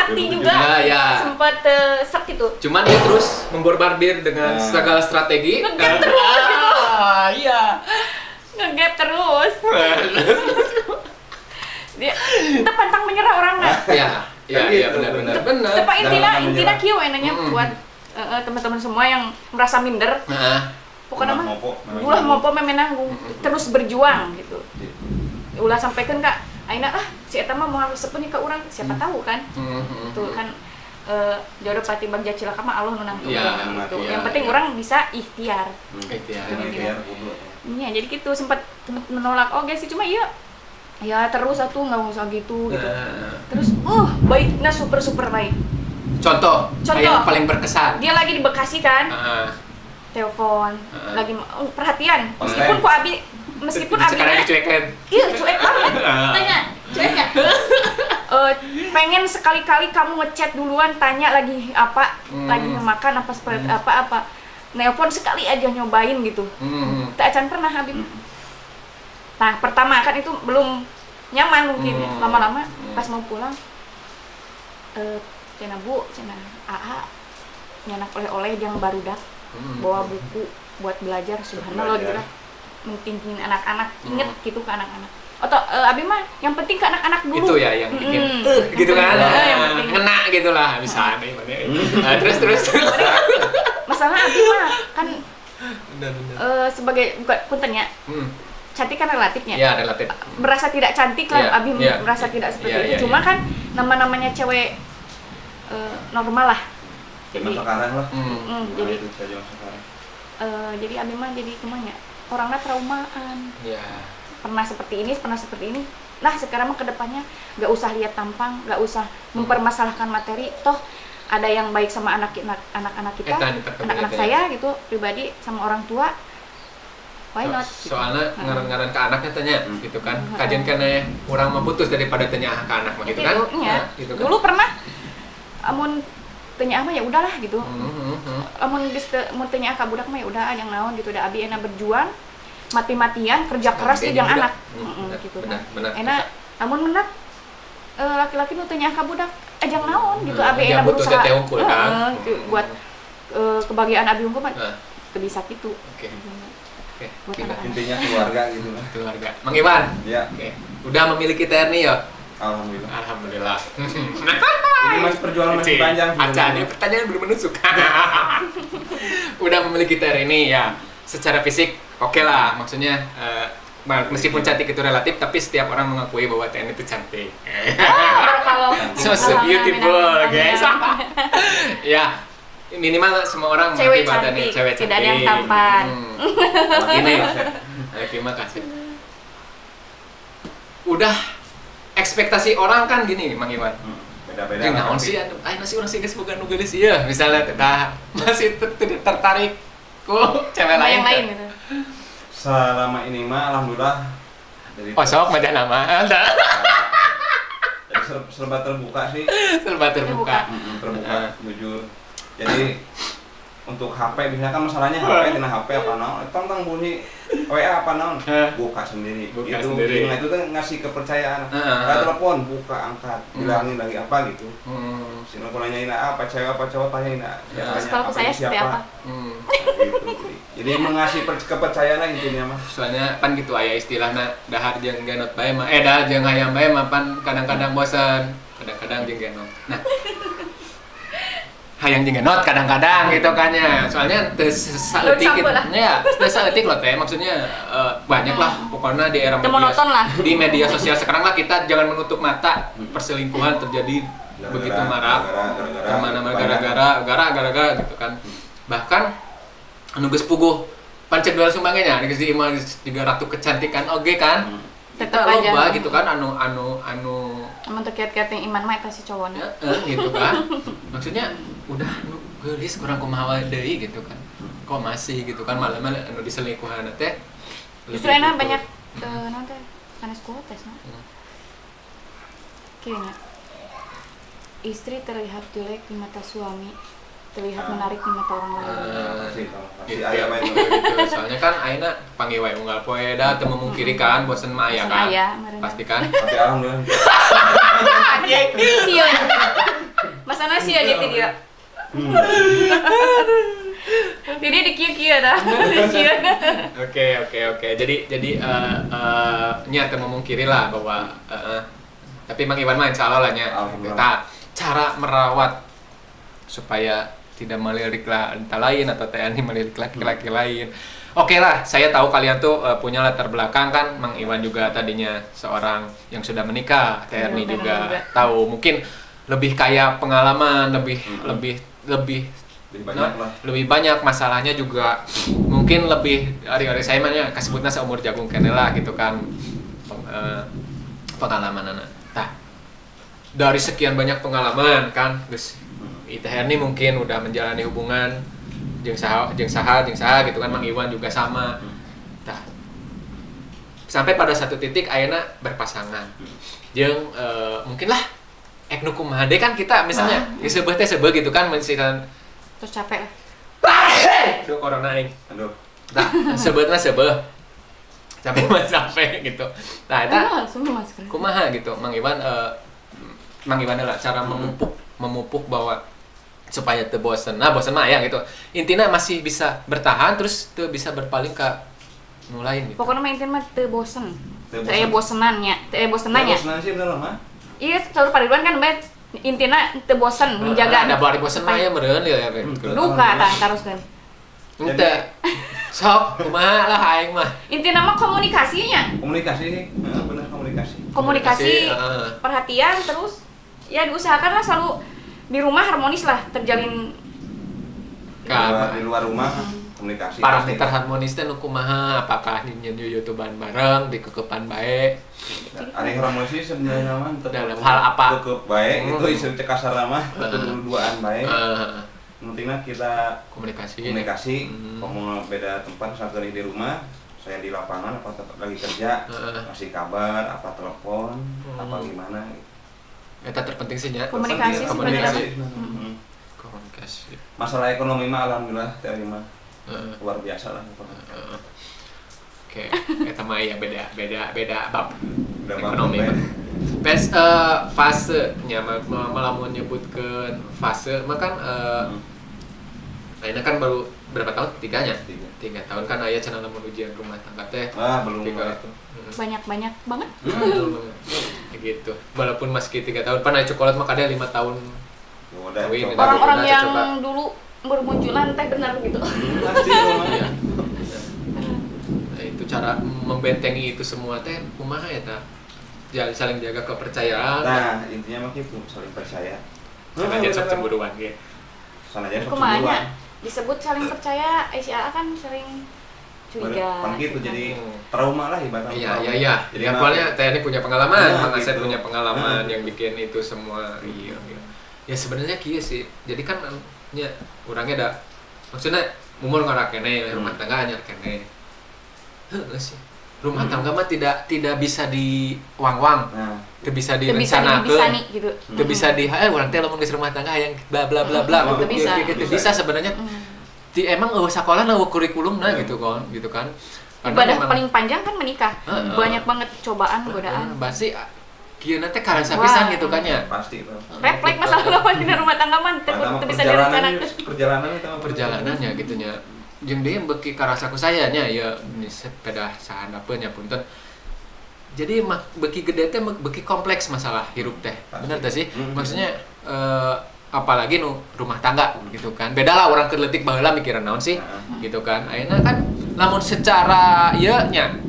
hati juga. Ya. Sempat sek gitu. Cuman dia terus memborbardir dengan segala strategi. Ngegap terus gitu. Iya. Ngegap terus. Dia kita pantang menyerah orang nah. Iya benar. Tapi intinya kieu enaknya buat teman-teman semua yang merasa minder. Pokoknya mah ulah mopo memenanggung terus berjuang gitu. Ulah sampaikan Kak ayeuna si eta mah moal resepnya ka urang siapa tahu kan. Tuh kan jodoh pati bagja cilaka mah Allah nu nangtung gitu. Yang penting orang bisa ikhtiar. Ikhtiar. Iya, jadi gitu sempat menolak oke sih cuma ya terus atuh nggak usah gitu. Terus baiknya super baik. Contoh yang paling berkesan. Dia lagi di Bekasi kan. Telepon, lagi perhatian. Meskipun Abi sekarang dicuekin. Iya, cuek banget. Tanya, cuek ya? Pengen sekali-kali kamu ngechat duluan, tanya lagi apa, lagi makan apa seperti apa. Nelpon sekali aja nyobain gitu. Tak acan pernah Habib. Nah, pertama kan itu belum nyaman mungkin. Lama-lama pas mau pulang cina Bu, cina AA nyanak oleh-oleh yang barudak. Bawa buku buat belajar subhanallah gitu kan. Mentingin anak-anak, inget gitu ke anak-anak. Atau Abi mah yang penting ke anak-anak dulu. Itu ya yang bikin gitu kan. Ngena gitu lah bisa nih. Terus. Masalah Abi mah kan sebagai puntennya. Cantik kan relatifnya. Iya, relatif. Merasa tidak cantik lah Abi merasa tidak seperti itu. Cuma kan namanya cewek normal lah. Jadi sekarang lah. Jadi itu saja sekarang. Jadi Abi mah jadi kemana? Orangnya traumaan. Iya. Pernah seperti ini. Nah sekarang mah kedepannya nggak usah lihat tampang, nggak usah mempermasalahkan materi. Toh ada yang baik sama anak-anak kita, anak-anak saya gitu pribadi sama orang tua. Why not? Soalnya ngaran-ngaran ke anaknya tanya gitu kan. Kajian karena orang mau putus daripada tanya ke anak gitu kan. Gitu kan. Dulu pernah amun tanya mah ya udahlah gitu. Amun tanya ka budak mah ya udah yang naon gitu da abi enak berjuang mati-matian kerja keras di yang anak. Gitu kan. Enak amun menat laki-laki nu tanya ka budak ajang naon gitu abi enak berusaha. Gitu, buat kebahagiaan abi unggul mah teu bisa gitu. Oke. Intinya keluarga gitu lah. Keluarga. Mang Iwan. Iya. Oke. Udah memiliki TNI ya? Alhamdulillah. Ini masih perjuangan masih panjang. Ini pertanyaan belum menusuk. Udah memiliki TNI ya. Secara fisik oke lah. Maksudnya meskipun cantik itu relatif, tapi setiap orang mengakui bahwa TNI itu cantik. So beautiful, guys. Ya. Minimal semua orang cewek mengerti badannya cewek cantik. Tidak ada yang tampan. Ini terima kasih. Udah ekspektasi orang kan gini Mang Iwan. Beda-beda. Naon sih nasi orang sih geus boga nu geulis ieu misalnya masih tertarik ku cewek lain gitu. Selama ini mah alhamdulillah dari sok macam nama. Serba terbuka sih. Serba terbuka. Terbuka, jujur. Jadi untuk HP misalnya kan masalahnya HP kena HP apa naon, tentang bunyi WA apa naon, buka sendiri. Itu itu tuh ngasih kepercayaan. Telepon buka angkat, bilangin lagi apa gitu. Sino kalau nanyain apa cewek apa cowok tanyain kalau saya seperti apa. Gitu. Jadi mengasih kepercayaan lah intinya mah. Soalnya kan gitu aya istilahna dahar jeung genot bae mah dah jeung hayam bae mah pan kadang-kadang bosan, kadang-kadang jeung genot. Nah hayang jeung genot kadang-kadang gitu kan ya. Soalnya teu saeutik gitu. Ya, teu saeutik loh teh. Maksudnya banyak lah pokoknya di era di media sosial sekarang lah kita jangan menutup mata perselingkuhan terjadi begitu marak. Gara-gara gitu kan. Bahkan anu geus puguh pancen dual sumbangnya geus di imah juga ratu kecantikan oge kan. Tetep aja loba gitu kan anu emang terkiat-kiat yang iman mah kasih cowoknya gitu kan. Maksudnya udah geulis kurang kumaha wae deui gitu kan. Kok masih gitu kan malah anu diselingkuhan teh. Justru enak banyak naon teh sanes kuotes mah. Kayaknya istri terlihat jelek di mata suami, terlihat menarik di mata orang lain. Gitu. Soalnya kan ayeuna panggil wae unggal poe da teu memungkiri kan bosen mah aya kan. Pasti kan. Tapi alhamdulillah. sih ya dia. Jadi di kieu dah. Oke. Jadi nya teu memungkiri lah bahwa tapi Mang Iwan mah insya Allah lah nya. Nah, cara merawat supaya tidak melirik wanita lain atau TNI melirik laki-laki lain. Oke lah, saya tahu kalian tuh punya latar belakang kan. Mang Iwan juga tadinya seorang yang sudah menikah, TNI juga tahu mungkin lebih kaya pengalaman, lebih banyak masalahnya juga mungkin lebih dari saya mah kasebutna seumur jagung kene lah gitu kan pengalaman anak. Nah, dari sekian banyak pengalaman kan geus ITHRNI mungkin udah menjalani hubungan jeung saha gitu kan, Mang Iwan juga sama. Nah, sampai pada satu titik ayeuna berpasangan. Jeung mungkin lah nu kumaha deui kan kita misalnya geus seubeuh gitu kan mensiran Terus capek lah. Aduh corona aing. Aduh. Nah, seubeuh sampai gitu. Nah, eta kumaha gitu Mang Iwan lah cara memupuk bahwa supaya teu bosen. Nah, bosen mah ya gitu. Intina masih bisa bertahan terus teu bisa berpaling ke nu lain gitu. Pokoknya mah intina mah teu bosen. Teu aya bosenannya. Bosenan sih bener mah. Iya, selalu pariduan kan mbak intina teu bosen menjaga. Ada bari bosen mah ya meureun ya. Duka tah teruskeun. Henteu. Sok kumaha lah aing mah. Intina mah komunikasinya. Komunikasi, bener komunikasi. Komunikasi, perhatian terus ya diusahakan lah selalu di rumah harmonis lah terjalin. Di luar rumah komunikasi. Parameter harmonis teh nu kumaha? Apakah nyen YouTubean bareng di kekepan bae? Ari harmonis sih sebenarnya mah dalam hal apa? Kekep bae itu ieu teh kasar mah duaan bae. Pentingnya kita komunikasi. Ngomong beda tempat saat di rumah, saya di lapangan apa lagi kerja, kasih kabar, apa telepon, apa gimana. Eta terpenting sih nya. Komunikasi. Komunikasi. Masalah ekonomi mah alhamdulillah terima. Luar biasa lah. Oke, eta mah ya beda bab ekonomi. Pes fase nya malamun nyebutkeun fase mah kan ayeuna kan baru berapa tahun? 3 tahun kan aya cenah lamun ujian rumah tangga teh. Belum Banyak banget. Gitu. Walaupun meski 3 tahun pan aya cokolat mah kada 5 tahun. Orang-orang yang dulu bermunculan teh benar gitu. Nah, itu cara membentengi itu semua teh kumaha eta? Saling jaga kepercayaan. Nah, intinya mah kitu, saling percaya. Sanajan sok cemburuan ge. Sanajan sok cemburuan. Disebut saling percaya, SIA kan saling curiga. Kan gitu jadi trauma lah ibaratnya. Iya. Jadi awalnya TNI punya pengalaman, Mang Asep punya pengalaman yang bikin itu semua. Iya. Ya sebenarnya kieu sih. Jadi kan nya urangnya ada maksudnya umur ngora keneh rumah tangga anyar keneh. Heuh sih. Rumah tangga mah tidak bisa diwang-wang. Tidak bisa direncanakeun. Gitu. Tidak bisa urang teh lamun geus rumah tangga hayang bla bla bla bla. Tidak bisa sebenarnya. Emang sekolah kurikulumna gitu kan. Ibadah paling panjang kan menikah. Banyak banget cobaan, godaan. Pasti kieu teh karasa pisan gitu kan ya. Pasti. Refleks masalah apa di rumah tangga mah teu bisa direncanakeun. Perjalanannya gitu nya. Jeung deui beuki karasaku saya nya ya sepeda sahandapeun nya punten. Jadi beuki gede teh beuki kompleks masalah hirup teh. Bener teh sih? Maksudnya apalagi nu rumah tangga gitu kan. Beda lah urang keur leutik baheula mikiran naon sih gitu kan. Ayeuna kan lamun secara ieu nya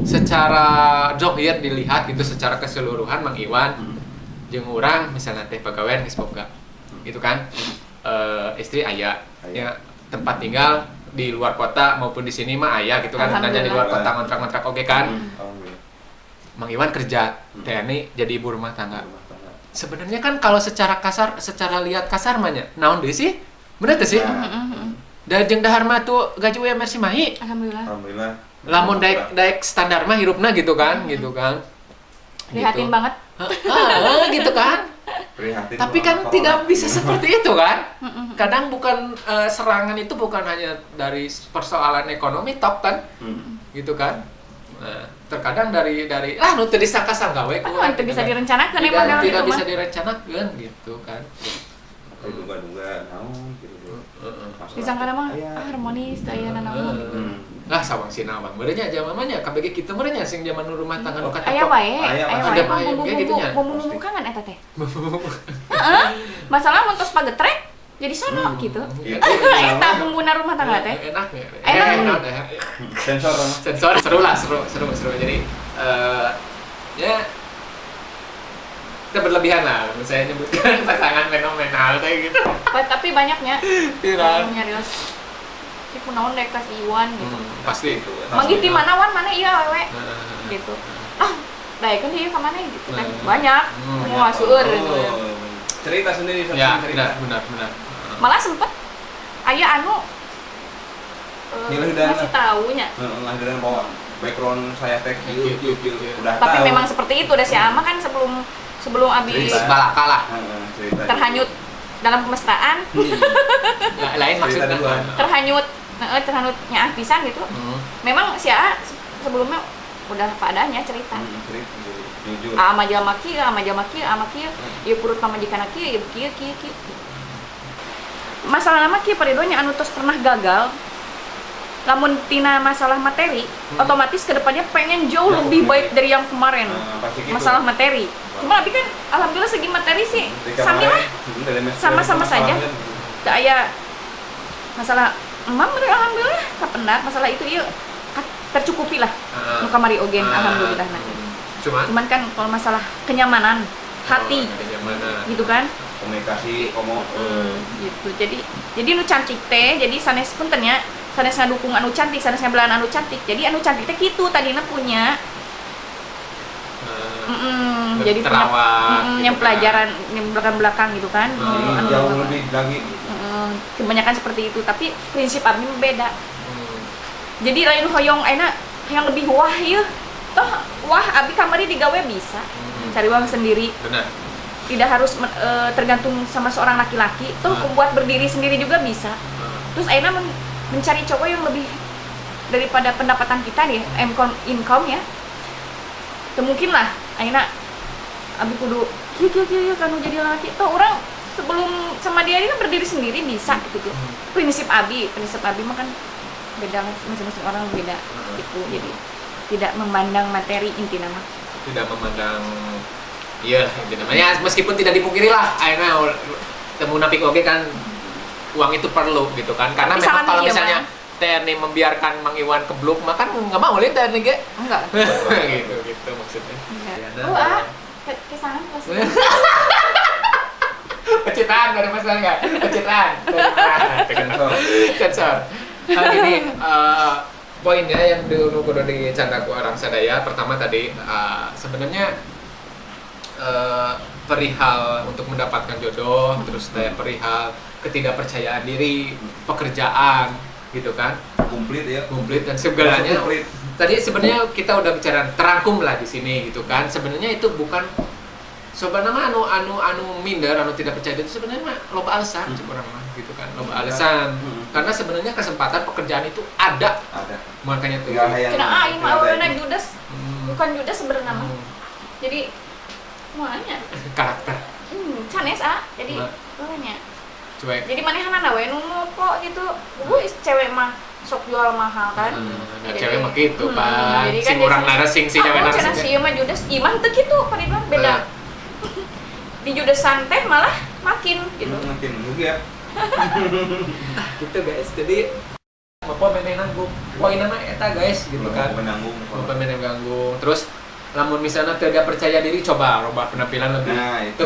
secara zahir dilihat gitu secara keseluruhan Mang Iwan jeung urang misalnya teh pagawean geus boga. Gitu kan. Istri aya ya tempat tinggal di luar kota maupun di sini mah aya gitu kan, nanya di luar kota ngontrak-ngontrak oke kan. Mang Iwan kerja TNI jadi ibu rumah tangga. Sebenarnya kan kalau secara lihat kasar mah nya naon deui sih? Bener teh sih? Da jeung dahar mah tuh gaji UMR si Mahi. Alhamdulillah. Lamun daek standar mah hirupna gitu kan. Prihatin banget. Gitu kan. Prihatin. Tapi kan tidak bisa seperti itu kan. Kadang bukan serangan itu bukan hanya dari persoalan ekonomi tok kan. Gitu kan. Nah, terkadang dari nu teu disangka-sangka we teu bisa direncanakeun emang tidak bisa direncanakeun gitu kan. duga-duga naon gitu. Disangka mah harmonis aya naon. Lah sawang sinawang beurenya jamannya KBG kitu meureunnya sing zaman rumah tangga nu Aya wae, ada wae gitu nya. Bumbu kangen eta teh. Heeh. Masalah mun tos pagetrek jadi sono gitu. Eta bumbuna rumah tangga teh. Enak ya. Enak. Sensor seru lah, seru. Jadi ya kita berlebihan lah, saya nyebutkan pasangan fenomenal kayak gitu. Tapi banyaknya. Tidak. Nyarios. Si kunaon dek kas Iwan gitu. Pasti itu. Manggih di mana Wan, mana iya wewe. Gitu. Daekeun ieu ka mana gitu kan. Banyak. Moal seueur gitu. Cerita sendiri ya, cerita. Benar. Malah sempet aya anu ngasih taunya. Dan bawa background saya teh udah tahu. Tapi memang seperti itu udah si Ama kan sebelum abis balaka lah. Terhanyut dalam kemesraan. Lain maksudnya. Terhanyut nyaah pisan gitu. Memang si A sebelumnya udah apa adanya cerita. Jujur. Ama jalma kieu, ieu purut pamajikanna kieu, ieu kieu. Masalah nama kieu paridonya anu tos pernah gagal. Lamun tina masalah materi, otomatis kedepannya pengen jauh lebih baik dari yang kemarin. Masalah materi. Cuma tapi kan alhamdulillah segi materi sih samilah. Sama-sama saja. Da aya masalah emang alhamdulillah kapendak masalah itu ieu tercukupi lah. Nu kamari oge alhamdulillah nah. Cuman kan kalau masalah kenyamanan hati gitu kan komunikasi gitu. Jadi nu cantik teh jadi sanes punten nya sanes ngadukung anu cantik, sanes ngabelaan anu cantik. Jadi anu cantik teh kitu tadina punya jadi terawat yang pelajaran yang belakang gitu kan. Jauh lebih lagi. Kebanyakan seperti itu, tapi prinsip abdi beda. Jadi lain hoyong ayeuna yang lebih wah ieu. Toh wah abdi kamari digawe bisa. Cari uang sendiri. Benar. Tidak harus tergantung sama seorang laki-laki. Toh membuat berdiri sendiri juga bisa. Terus ayeuna mencari cowok yang lebih daripada pendapatan kita nih, income ya. Mungkin lah ayeuna abdi kudu kieu kan jadi laki. Toh orang sebelum sama dia kan berdiri sendiri bisa gitu. Prinsip abi mah kan beda, masing-masing orang beda gitu. Jadi tidak memandang materi inti nama. Tidak memandang inti namanya meskipun tidak dipungkiri lah akhirnya temu napik oge kan uang itu perlu gitu kan. Karena tapi memang kalau misalnya TNI membiarkan Mang Iwan kebluk makan nggak mau lihat TNI ge. Enggak. gitu maksudnya. Kesangan pasti. Pencitraan gak ada masalah nggak? Pencitraan. Sensor. Ini poinnya yang dulu kudu dicanda ku orang sadaya. Pertama tadi sebenarnya perihal untuk mendapatkan jodoh, terus perihal ketidakpercayaan diri, pekerjaan, gitu kan? Komplit dan segalanya. Tadi sebenarnya kita udah bicara terangkum lah di sini, gitu kan? Sebenarnya itu bukan sebenarnya anu minder, anu tidak percaya itu sebenarnya loba alasan sebenarnya gitu kan, loba alasan. Karena sebenarnya kesempatan pekerjaan itu ada. Makanya tuh. Kena aing mah awalna judes. Bukan judes sebenarnya mah. Jadi moalnya karakter. Canes jadi awalnya. Coba. Jadi manehanana we nu ngopo gitu. Cewek mah sok jual mahal kan. Cewek mah gitu, Pak. Sing urang nara sing si cewek nara. Cenah si mah judes imah teu kitu pariban beda. Di judesan teh malah makin gitu. Makin rugi ya. Gitu guys. Jadi apa meneh nanggung. Poinna mah eta guys gitu kan. Apa meneh ganggu. Terus lamun misalnya tidak percaya diri coba robah penampilan lebih. Nah, itu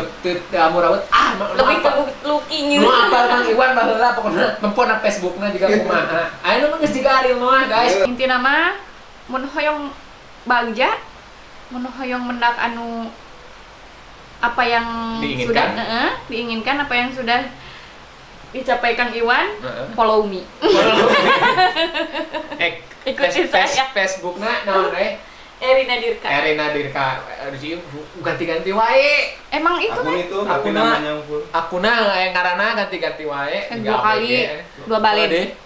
amu rawat lebih ke looking-nya. Nu apal Kang Iwan baheula pokona tempona Facebookna juga kumaha. Ayeuna mah geus digaril mah guys. Intina mah mun hoyong bagja, mun hoyong mendak anu apa yang diinginkan apa yang sudah dicapai Kang Iwan, follow me. Ikuti saya. Facebookna naon Erina Dirka. Ganti-ganti wae. Emang itu tapi namanya akuna ngaranna ganti-ganti wae. 2 balen.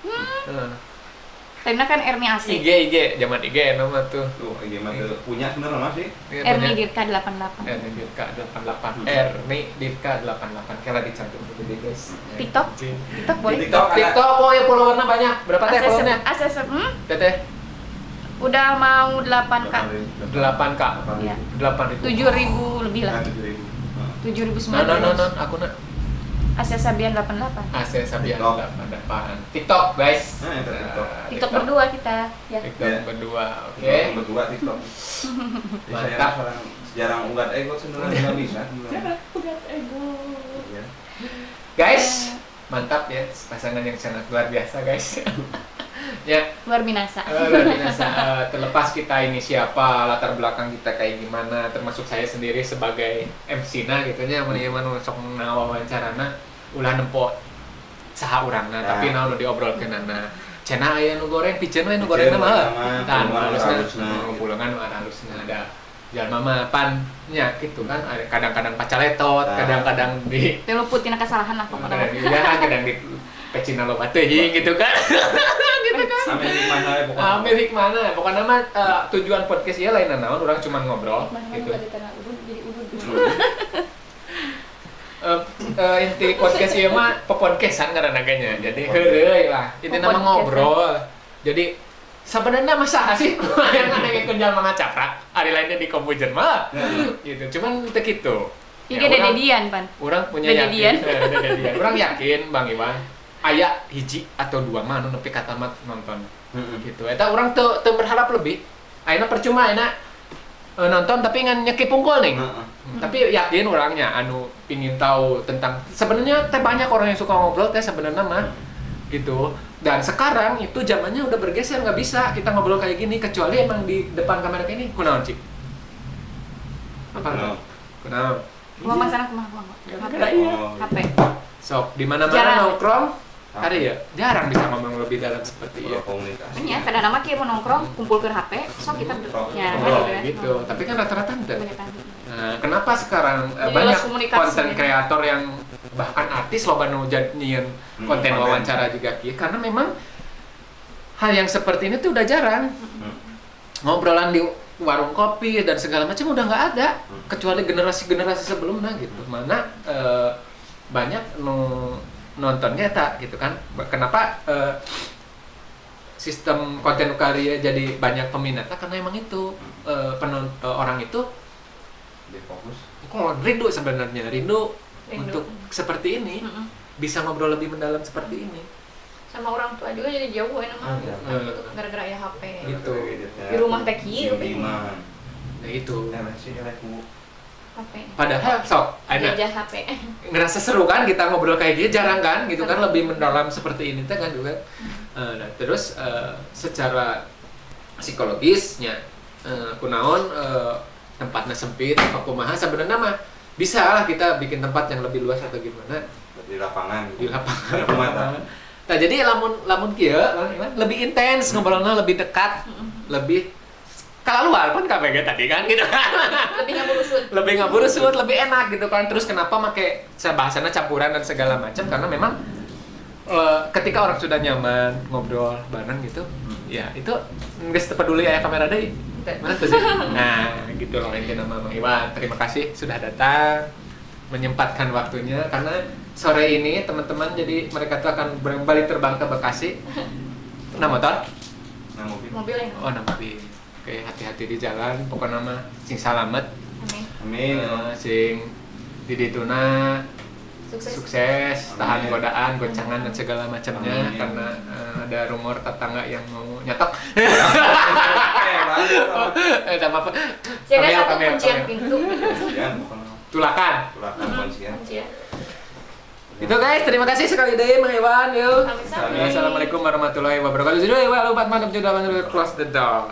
Timna kan Erni asli. IG zaman IG nama tuh. IG mah punya sebenarnya masih. Erni Dirka 88. Erni Dirka 88. Erni Dirka 88. Kira dicantum dulu. Jadi guys. TikTok? Anjing. TikTok boleh? TikTok oh ya followernya banyak. Berapa teh followernya? ACSM, Teteh udah mau 8K. 8K. Iya. 8.000. 7.000 lebih lah. 7.900. Non, aku nak. Asia Sabian 88. AC Sabian 88. TikTok guys. Nah, itu TikTok. TikTok berdua kita, ya. TikTok berdua, oke. Berdua TikTok. Saya Mantap. seorang jarang unggat ego sebenarnya nggak bisa. Udah ego. Iya. Guys, mantap ya pasangan yang sangat luar biasa guys. Ya, Luar binasa. luar biasa. Terlepas kita ini siapa, latar belakang kita kayak gimana, termasuk saya sendiri sebagai MC-na gitu nya mun ieu mah sok wawancarana ulah nempo saha urangna tapi naon nu diobrolkeunana. Cenah aya nu goreng, piceun we nu gorengna mah. Tah halusna, pulangan mah halusna ada jalma mah pan nya gitu kan, ada kadang-kadang pacaletot, kadang-kadang di Luput tina kesalahan lah pokoknya. kadang di pecina loba teuing gitu kan. Gitu kan. Ambil hikmahna pokoknya mah tujuan podcast ieu lain naon urang cuma ngobrol gitu. Inti podcast ieu mah podcastan ngaranna nya. Jadi heureuy lah. Intina mah ngobrol. Jadi sebenarnya masalah sih yang ngadengekeun jalma ngacaprak, ari lainnya di komputer mah. Gitu. Cuman teu kitu. Iya dededian, Pan. Urang punya yakin. Dededian. Urang yakin Bang Iwan aya hiji atau dua mah anu nepi ka tamat nonton. Gitu. Eta urang teu berharap lebih. Ayeuna percuma ayeuna nonton tapi ngan nyeki pungkul nih. Tapi yakin orangnya anu pingin tahu tentang sebenarnya teh banyak orang yang suka ngobrol teh sebenarnya mah gitu. Dan sekarang itu zamannya udah bergeser, nggak bisa kita ngobrol kayak gini kecuali emang di depan kamera kayak ini. Kunaon Cik? Apa? Kunaon? Gua masana kumaha. HP. Sok di mana-mana nongkrong hari ya jarang bisa ngomong lebih dalam seperti itu. Nya kadang nama kieu nongkrong kumpulkeun HP, sok kita nya gitu. Tapi kan rata-rata ente. Nah, kenapa sekarang banyak konten kreator yang bahkan artis loba nu nyieun konten wawancara juga kieu karena memang hal yang seperti ini tuh udah jarang. Ngobrolan di warung kopi dan segala macam udah nggak ada kecuali generasi-generasi sebelumnya gitu. Mana banyak nontonnya tak gitu kan. Kenapa sistem konten karya jadi banyak peminatnya karena emang itu orang itu fokus rindu sebenarnya rindu untuk seperti ini bisa ngobrol lebih mendalam seperti ini sama orang tua juga jadi jauh emang gara-gara ya HP gitu di rumah teh kieu nah itu HP padahal sok ada HP ngerasa seru kan kita ngobrol kayak gitu jarang kan gitu kan lebih mendalam seperti ini teh kan juga nah, terus secara psikologisnya kunaon tempatnya sempit apa kumaha sebenarnya mah bisa lah kita bikin tempat yang lebih luas atau gimana di lapangan nah jadi lamun kieu lebih intens ngobrolnya lebih dekat lebih kalaluan kan KPG tadi kan gitu kan lebih ngaburusut lebih enak gitu kan terus kenapa make bahasana campuran dan segala macam karena memang ketika orang sudah nyaman ngobrol bareng gitu ya itu nggak peduli ya kamera deh mana tuh sih nah gitu loh intinya nama Mang Iwan terima kasih sudah datang menyempatkan waktunya karena sore ini teman-teman jadi mereka tuh akan kembali terbang ke Bekasi nah motor nah mobil ya oh nah mobil oke hati-hati di jalan pokoknya mah sing salamet amin sing di dituna sukses tahan godaan goncangan dan segala macamnya karena ada rumor tetangga yang mau nyetok apa kamera kuncian pintu tulakan kuncian itu guys terima kasih sekali deh Mang Iwan yuk assalamualaikum warahmatullahi wabarakatuh. Close the door.